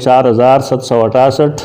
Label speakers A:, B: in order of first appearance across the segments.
A: 4768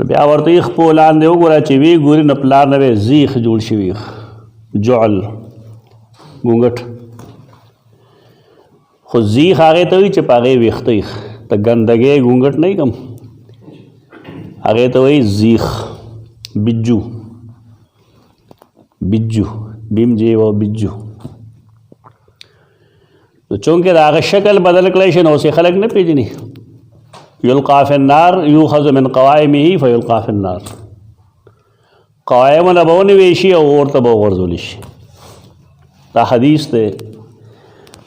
A: نو بیا ورته یې خپو لاندې وګوره چې وی ګوري نو پلار نه به زیخ جوړ شوي جعل ګونګټ خو زیخ هغې ته وایي چې په هغې ویښته یې د ګندګۍ ګونګټ نه کم هغې ته وایي زیخ بجو بیم جی و بجو نو چونکې د هغه شکل بدل کړی شي نو اوس یې خلک نه پېژني یلقا فی النار یوخذ من قوائمه فیلقا فی النار قوائمونه به ونیوی شي او اور ته به وغورځولی شي دا حدیث دی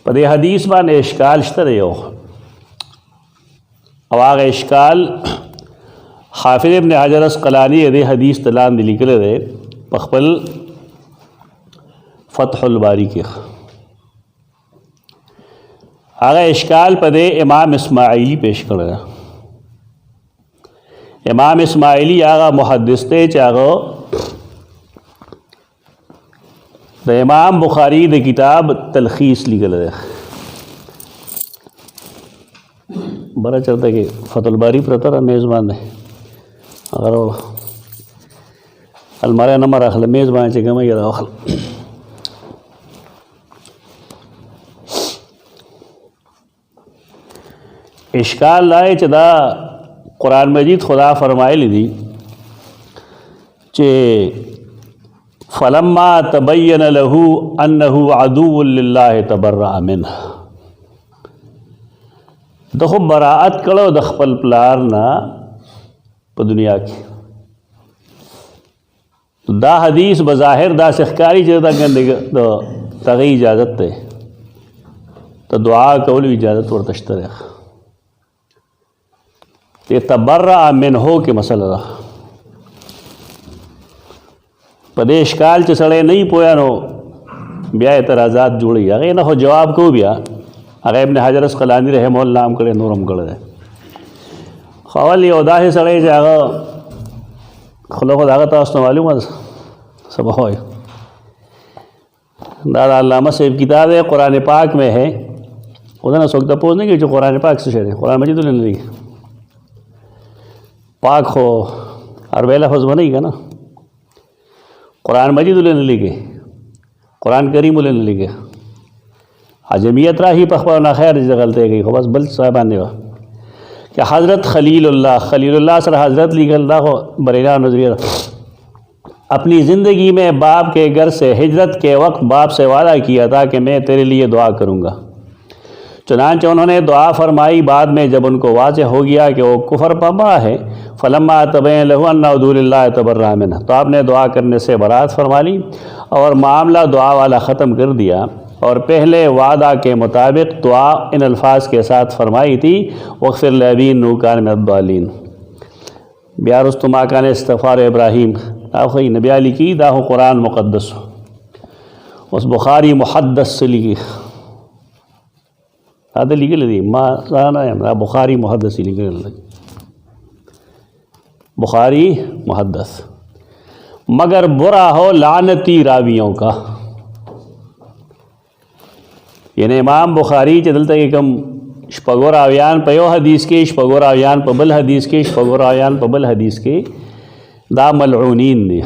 A: په دې حدیث باندې اشکال شته دی یو او هغه اشکال حافظ ابن حجر اسقلانی دې حدیث ته لاندې لیکلی دی په خپل فتح الباری کې هغه اشکال په دې امام اسماعیلی پیش کړی دی امام اسماعیلی هغه محدث دی چې هغه د امام بخاری د کتاب تلخیص لیکلی دی بره چرته کې فتح الباری پرته ده میز باندې هغه راوړه الماری نه مه راخله میز باندې چې کومه یې راواخله اشکال دا چې دا قرآن مجید خدا فرمایلی دی چې فلما تبین له انه عدو لله تبرأ منه د خو براءت کړو د خپل پلار نه په دنیا کې دا حدیث بظاهر دا ښکاري چې دا ګندګي د تغي اجازت ده ته دعا کول اجازت ورته شته ده ته تبرأ منه کې مسله ده په دې اشکال چې سړی نه پویا نو بیا اعتراضات جوړي هغه نه خو جواب کو بیا هغه ابن حجر اسقلانی رحمه الله هم کړي نورم کړي خول یو داسې سړی چې هغه خلق هغه تاسو معلومه ده سبا وایي دا علامہ صاحب کتاب ہے قرآن پاک میں ہے ادھر نہ سوچتا پوچھ نہیں کہ جو قرآن پاک سے شعر ہے قرآن مجید تو نہیں پاک ہو عربی لفظ بنے گا نا قرآن مجید لے لکھے قرآن کریم لے لکھے عجمیت راہی پخبا نہ خیر جگہ غلطی گئی خو بس بل صاحبان نے کہ حضرت خلیل اللہ سر حضرت لکھ اللہ کو بریلا نظریہ اپنی زندگی میں باپ کے گھر سے ہجرت کے وقت باپ سے وعدہ کیا تھا کہ میں تیرے لیے دعا کروں گا چنانچہ انہوں نے دعا فرمائی بعد میں جب ان کو واضح ہو گیا کہ وہ کفر پڑا ہے فلما تبین لہ ان عدو للہ تبرأ منہ تو آپ نے دعا کرنے سے برات فرما لی اور معاملہ دعا والا ختم کر دیا اور پہلے وعدہ کے مطابق دعا ان الفاظ کے ساتھ فرمائی تھی واغفر لأبی إنه كان من الضالین بیا رستو ما کان استغفار ابراہیم آخوی نبی علی کی داہو قرآن مقدس اس بخاری محدث سے لگی هذا اللي قال لي ما أنا بخاري محدث اللي قال لي بخاری محدث مگر برا ہو لعنتی راویوں کا یعنی امام بخاری چې دلته کې کم شپږو راویان په یو حدیث کې شپږو راویان په بل حدیث کې شپږو راویان په بل حدیث کې دا ملعونین دي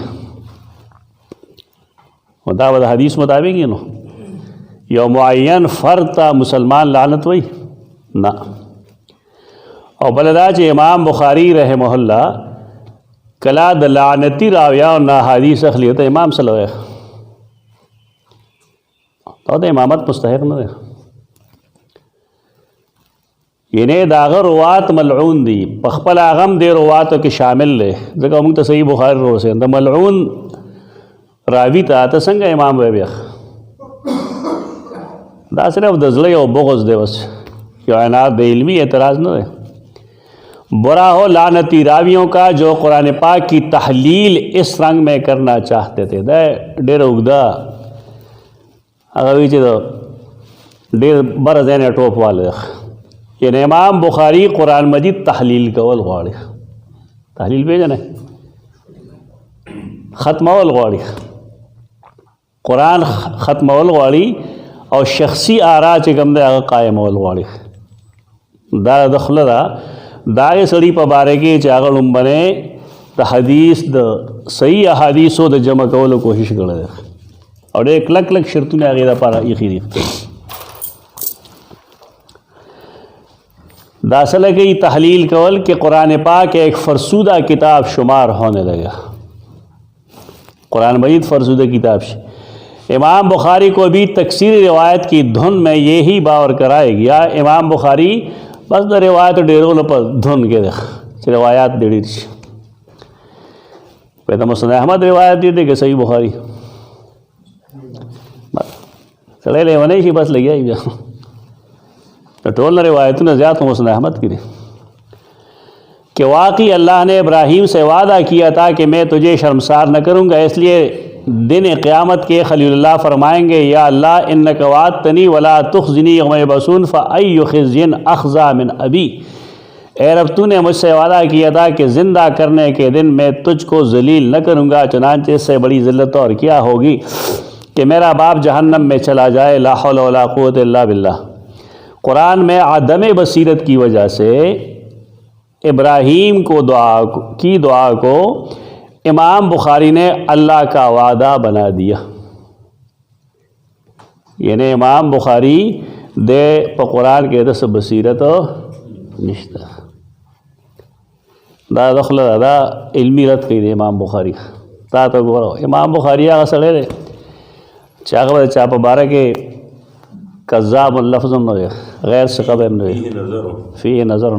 A: او دا د حدیث مطابق نو یو معین فرد ته مسلمان لعنت وي نه او بل دا چې امام بخاری رحمه الله کلا د لعنتی راویان نه حدیث اخلي ته امام صلی الله علیه او د امامت مستحق نه دی یعنی دا هغه روات ملعون دي په خپل هغه هم دې رواتو کې شامل دی ځکه موږ ته صحیح بخاري روسه د ملعون راوي ته څنګه امام وي بیا دا صرف د زړه یو بغض دی بس یو عناد د علمی اعتراض نه دی برا ہو لعنتی راویوں کا جو قرآن پاک کی تحلیل اس رنگ میں کرنا چاہتے تھے دا ډېر اوږده هغه وی چې ډېر بره ځای نه ټوپ والی یعنی امام بخاری قرآن مجید تحلیل کول غواړي تحلیل پېژنئ ختمول غواړي قرآن ختمول غواړي او شخصي آرا چې کوم دی هغه قایمول غواړي دا د خوله ده دا یې سړي په باره کې چې هغه لومبنی د حدیث د صحیح احادیثو د جمع کولو کوشش کړی دی او ډېر کلک کلک شرطونه هغې دپاره ایښي دي. دا اصل کی تحلیل کول کہ قرآن پاک ایک فرسودہ کتاب شمار ہونے لگا. قرآن مجید فرسودہ کتاب سے امام بخاری کو بھی تکثیری روایت کی دھن میں یہی باور کرائے گیا. امام بخاری بس دا روایت ډیرولو په دھن کې ده چې روایات ډېر شي. په مسند احمد روایت دی کہ صحیح بخاری سړی لیونی شي بس لګیا بیا ټول روایتونه زیات مسند احمد کی دي کہ واقعی اللہ نے ابراہیم سے وعدہ کیا تھا کہ میں تجھے شرمسار نہ کروں گا. اس لیے دن قیامت کے خلیل اللہ فرمائیں گے یا اللہ انک وعدتنی ولا تخزنی یوم یبعثون فای خزی اخزی من ابی. اے رب تو نے مجھ سے وعدہ کیا تھا کہ زندہ کرنے کے دن میں تجھ کو ذلیل نہ کروں گا, چنانچہ اس سے بڑی ذلت اور کیا ہوگی کہ میرا باپ جہنم میں چلا جائے. لا حول ولا قوت الا باللہ. قرآن میں عدم بصیرت کی وجہ سے ابراہیم کو دعا کو امام بخاری نے اللہ کا وعدہ بنا دیا. یعنی امام بخاری دے پا قرآن کے دس بصیرت نشتا دا دخل دا علمی رد کی دے امام بخاری تا تو گورو. امام بخاری آگا سڑے دے چاہا چاپا بارہ کے کذاب لفظ غیر ثقب فی نظر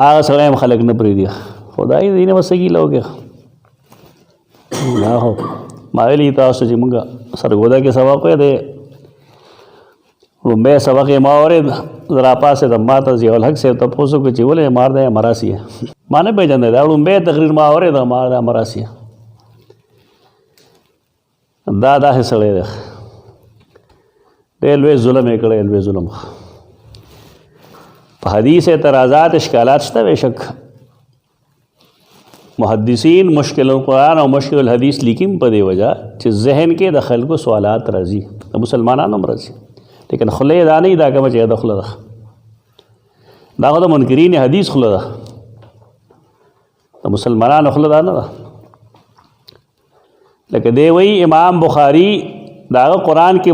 A: آگا سڑے خلق نہ پری دیا خدای دینه وسګي لوګه نه هو ماویلی تاسو چې موږ سرګودا کې سبق وې ده رومبه سبق یې ما اورید زرا پاسه د ماته ضیاء الحق سے تاسو کو چې ولې مار ده مراسی مانه پیژندل دا رومبه تقریر ما اورید مار ده مراسی دا سړی ده ډېر لوی ظلم یې کړی لوی ظلم. په حدیث اعتراضات اشکالات شته بېشک محدثین مشکل القرآن او مشکل الحدیث لیکن په دې وجہ چې ذهن کې د خلکو سوالات راځي د مسلمانانو هم راځي لیکن خله یې دا نه دا کومه چې د خله ده دا خو د منکرین حدیث خله ده د مسلمانانو خله ده نه ده. لکه دی وی امام بخاری داغه قرآن کې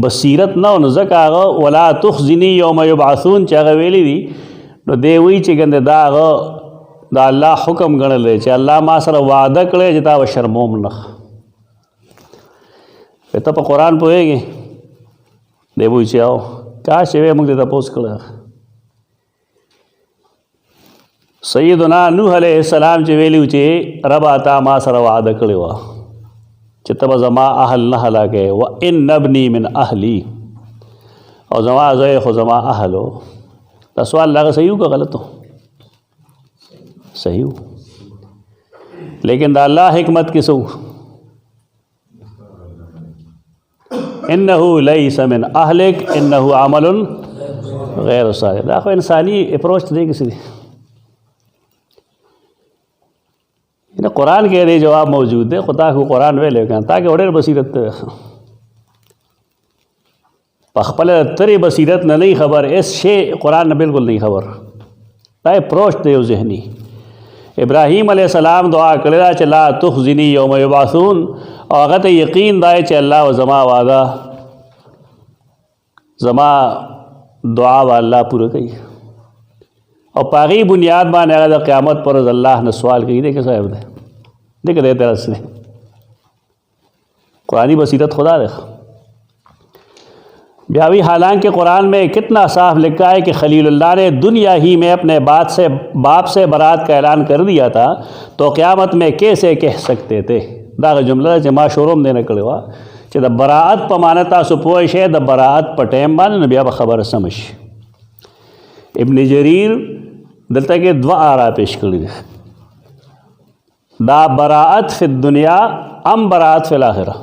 A: بصیرت نه او ځکه هغه ولا تخزنی یوم یبعثون چې هغه ویلی دي نو دی وی چې ګنده دا هغه دا الله حکم ګڼل دی چې الله ما سره وعده کړی چې تا به شرموم نه. ته په قرآن پوهېږې دی وی چې او کاش یې موږ ته تپوس کړی. سیدنا نوح علیه السلام چې ویلي چې ربه تا ما سره وعده کړې وه چې ته به زما اهل نه هلاکې و ان ابني من اهلي او زما زوی خو زما اهل و. دا سوال هغه صحیح و که غلط و؟ صحیح و. لیکن دا الله حکمت کې څه انه لیس من اهلک انه عمل غیر صالح. دا خو انسانی اپروچ دی کسی دی قرآن کے دے جواب موجود ہے خدا کو قرآن ویلے کہاں تاکہ وڑیر بصیرت پخپل تری بصیرت نہ نہیں خبر اس شے قرآن نہ بالکل نہیں خبر دا اپروچ دے ذہنی. ابراہیم علیہ السلام دعا کرے چ لا تخزنی یوم یبعثون اور اگر یقین دائے چ اللہ و زما وعدہ زما دعا و اللہ پورا کئی اور پاغی بنیاد باندې هغه د قیامت پر ورځ الله نه سوال کوي. دی که صاحب دی دی که دی طرف سے قرآنی بصیرت خدا دے. بیاوی حالانکہ قرآن میں کتنا صاف لکھا ہے کہ خلیل اللہ نے دنیا ہی میں اپنے باپ سے برات کا اعلان کر دیا تھا تو قیامت میں کیسے کہہ سکتے تھے. دا جملہ چې ما شوروم دی نه کړی وه چې د براعت په معنی تاسو پوه شئ د براعت په ټیم باندې نو بیا به خبره سمه شي. ابن جریر دلته کې دو آرا پیش کړي دي دا براعت فی الدنیا ام براعت فی الاخرہ.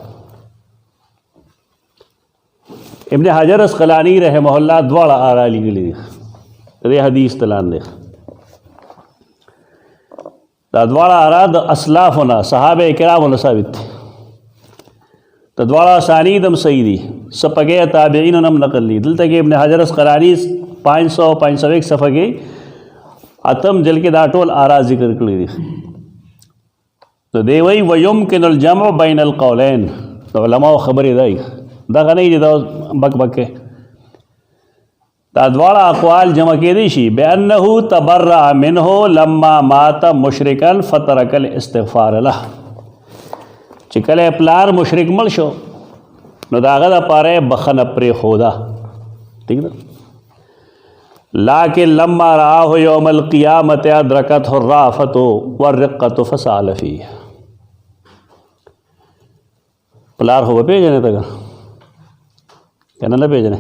A: ابن حجر اسقلانی رحمہ اللہ دواړه آرا لیکلي دي دې حدیث تلان دی. دا دواړه آرا د اسلافنا صحابه کرامو نه ثابت دي. د دواړه اسانید هم صحیح دي سپګې تابعین هم نقل دي. دلته کې ابن حجر اسقلانی 501 صفحه کې اتم جل کې دا ټول آرا ذکر کړی دي. نو دی وی ويمكن الجمع بين القولين. علماء خبرې دی دا غنی دي دا بک بک دا دواړه اقوال جمع کېدی شي بانه تبرأ منه لما مات مشرکا فترك الاستغفار له. چې کله پلار مشرک مړ شو نو دا هغه دپاره بخنه پرېښوده. ٹھیک ده. لكن لما رآه يوم القيامة أدركته الرأفة والرقة فسأل فيه. پلار خو به پیژنې ته کنه نه پیژنې.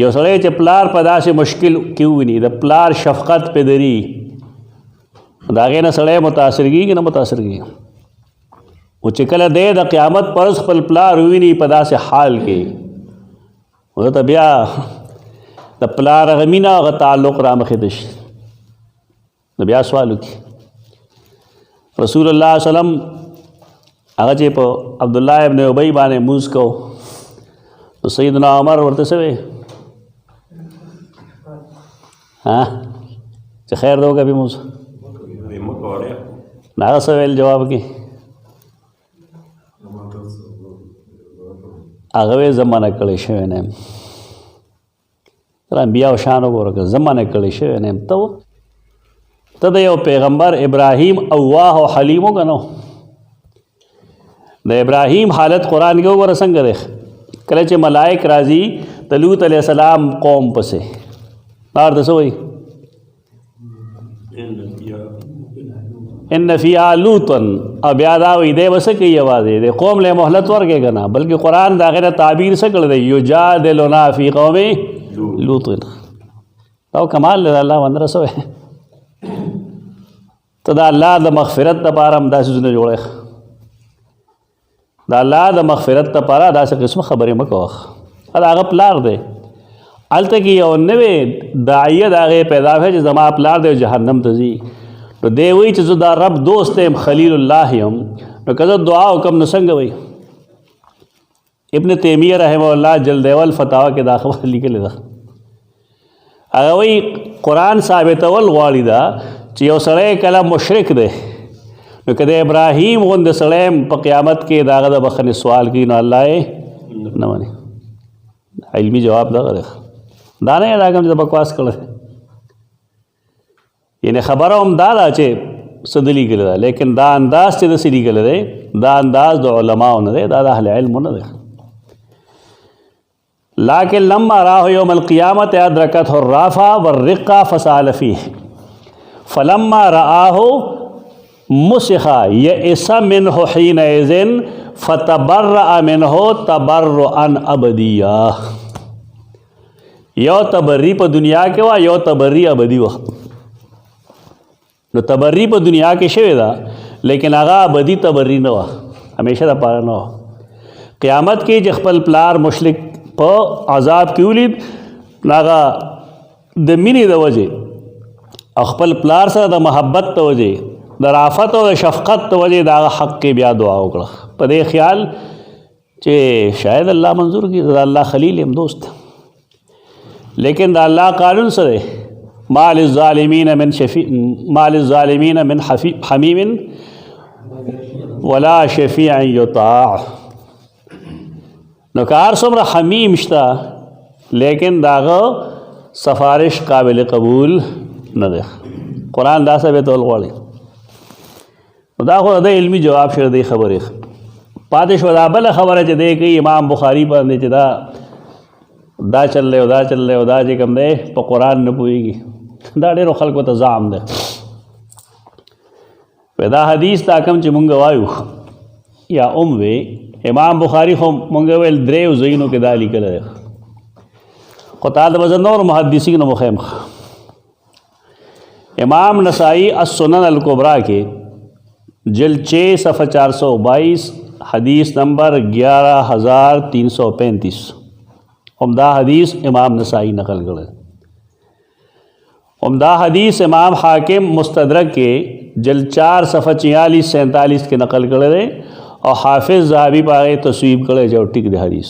A: یو سړی چې پلار په داسې مشکل کې وویني د پلار شفقت پې دري د هغې نه سړی متاثر کېږي نه متاثر کېږي. او چې کله دی د قیامت پر ورځ خپل پلار وویني په داسې حال کې نو ته بیا د پلار هغه مینه هغه تعلق رامخې ته شي. نو بیا سوال وکړي رسول الله صلی الله علیه وسلم هغه چې په عبدالله ابن ابی باندې مونځ کو نو سیدنا عمر ورته څه وی چې خیر دو کبھی مونځ نه هغه څه ویل جواب کې هغه وی زمانه کړی شوی نه یم. انبیاء شان وګوره که زمانه کړی شوی نه یم. ته د یو پیغمبر ابراهیم اواه او حلیم وګڼو. د ابراهیم حالت قرآن کې وګوره څنګه دی. کله چې ملائک راځي د لوط علیه السلام قوم پسې دا ورته څه وایي ان فیها لوطا او بیا دا وایي دی به څه کوي یوازې د قوم له مهلت ورکوي که نه بلکې قرآن د هغې نه تعبیر څه کړی دی یجادلنا فی قوم لوط. دا کمال دی د الله بنده څه وایي ته د الله د مغفرت دپاره هم داسې څیزونه جوړی. د الله د مغفرت دپاره داسې قسمه خبرې مه کوه. دا هغه پلار دی هلته کې یو نوی داعیه د هغې پیدا شوی چې زما پلار دی جهنم ته ځي نو دی وایي چې زه دا رب دوست یم خلیل الله یم نو که زه دعا وکړم نو څنګه وایي. ابن تیمیه رحمه الله جلد اول فتاوه کې دا خبره لیکلې ده. هغه وایي قرآن ثابتول غواړي دا چې یو سړی کله مشرک دی نو که د ابراهیم غوندې سړی په قیامت کې د هغه د بخښنې سوال کوي نو الله یې نه مني. علمي جواب دغه دی. دا نه یې دا کوم چې بکواس کړی یعنې خبره هم دا ده چې څه ده لیکلې ده لیکن دا انداز چې داسې لیکلی دی دا انداز د علماو نه دی دا د اهل علمو نه دی. لكن لما رآه يوم القيامة أدركته الرأفة والرقة فسأل فيه فلما رآه مسخ يئس منه حينئذ فتبرأ منه تبرؤا أبديا. یو تبری په دنیا کې وه یو تبری ابدي وه. نو تبری په دنیا کې شوې ده لیکن هغه ابدي تبری نه وه همیشه دپاره نه وه. قیامت کې چې خپل پلار مشرک په عذاب کې ولید هغه د مینې د وجې او خپل پلار سره د محبت د وجې د رافت او د شفقت د وجې د هغه حق کې بیا دعا وکړه په دې خیال چې شاید الله منظور کړي د الله خلیل یم دوست. لیکن د الله قانون څه دی ما للظالمین من حمیم ولا شفیع یطاع. نو که هر څومره حمیم شته لیکن د هغه سفارش قابل قبول نه دی. قرآن دا ثابتول غواړي. دا خو د علمي جواب شوی دی خبرې پاتې شوه. دا بله خبره چې دی کوي امام بخاري باندې چې دا چل دی او دا چل دی او دا چې کوم دی په قرآن نه پوهېږي دا ډېرو خلکو ته زعم دی. دا حدیث دا کوم چې مونږ وایو یا وی امام بخاري خو مونږ ویل درېو ځایونو کې دا لیکلی دی خو تعالی به زه نور محدثینو مخیم. امام نسائی السنن الکبریٰ کے جلد 6 صفحہ 422 حدیث نمبر 11335 عمدہ حدیث امام نسائی نقل کرے. عمدہ حدیث امام حاکم مستدرک کے جلد 4 صفحہ 46-47 کے نقل کرے اور حافظ ذہبی پاگے تصویب کرے جو ٹک دے حدیث.